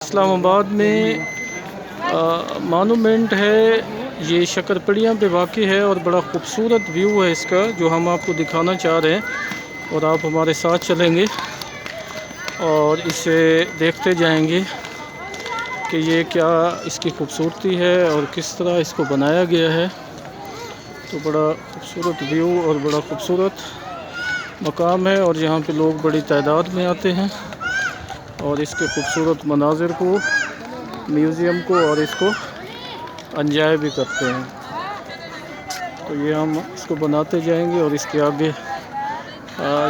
اسلام آباد میں مانومنٹ ہے، یہ شکرپڑیاں پہ واقع ہے اور بڑا خوبصورت ویو ہے اس کا، جو ہم آپ کو دکھانا چاہ رہے ہیں اور آپ ہمارے ساتھ چلیں گے اور اسے دیکھتے جائیں گے کہ یہ کیا اس کی خوبصورتی ہے اور کس طرح اس کو بنایا گیا ہے۔ تو بڑا خوبصورت ویو اور بڑا خوبصورت مقام ہے اور یہاں پہ لوگ بڑی تعداد میں آتے ہیں اور اس کے خوبصورت مناظر کو، میوزیم کو اور اس کو انجوائے بھی کرتے ہیں۔ تو یہ ہم اس کو بناتے جائیں گے اور اس کے آگے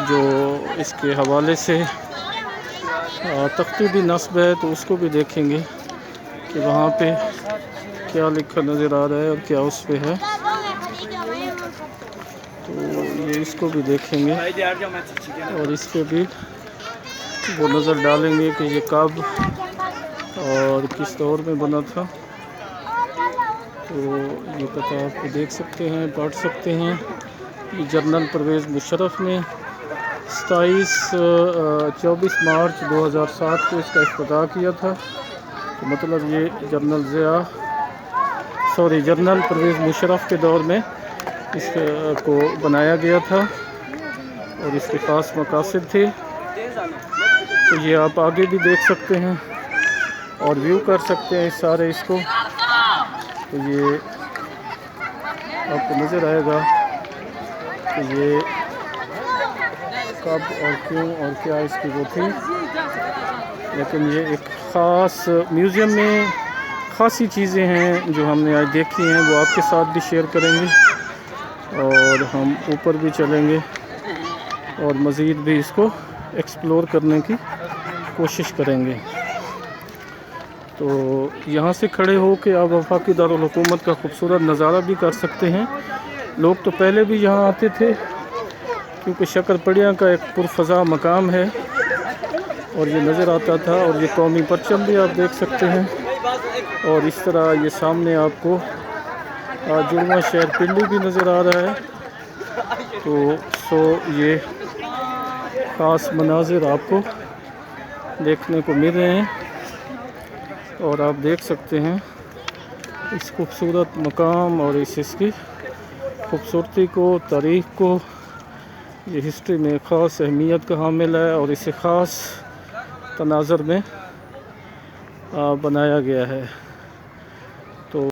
جو اس کے حوالے سے تختی بھی نصب ہے تو اس کو بھی دیکھیں گے کہ وہاں پہ کیا لکھا نظر آ رہا ہے اور کیا اس پہ ہے، تو یہ اس کو بھی دیکھیں گے اور اس پہ بھی وہ نظر ڈالیں گے کہ یہ کب اور کس دور میں بنا تھا۔ تو یہ پتہ آپ کو دیکھ سکتے ہیں، پڑھ سکتے ہیں۔ یہ جنرل پرویز مشرف نے 24 مارچ 2007 کو اس کا افتتاح کیا تھا۔ تو مطلب یہ جنرل پرویز مشرف کے دور میں اس کو بنایا گیا تھا اور اس کے خاص مقاصد تھے۔ تو یہ آپ آگے بھی دیکھ سکتے ہیں اور ویو کر سکتے ہیں سارے اس کو، تو یہ آپ کو نظر آئے گا کہ یہ کب اور کیوں اور کیا اس کی وہ تھی۔ لیکن یہ ایک خاص میوزیم میں خاصی چیزیں ہیں جو ہم نے آج دیکھی ہیں، وہ آپ کے ساتھ بھی شیئر کریں گے اور ہم اوپر بھی چلیں گے اور مزید بھی اس کو ایکسپلور کرنے کی کوشش کریں گے۔ تو یہاں سے کھڑے ہو کے آپ وفاقی دارالحکومت کا خوبصورت نظارہ بھی کر سکتے ہیں۔ لوگ تو پہلے بھی یہاں آتے تھے کیونکہ شکرپڑیاں کا ایک پرفضا مقام ہے اور یہ نظر آتا تھا، اور یہ قومی پرچم بھی آپ دیکھ سکتے ہیں، اور اس طرح یہ سامنے آپ کو جڑواں شہر پنڈی بھی نظر آ رہا ہے۔ تو یہ خاص مناظر آپ کو دیکھنے کو مل رہے ہیں اور آپ دیکھ سکتے ہیں اس خوبصورت مقام اور اس کی خوبصورتی کو، تاریخ کو۔ یہ ہسٹری میں خاص اہمیت کا حامل ہے اور اسے خاص تناظر میں بنایا گیا ہے۔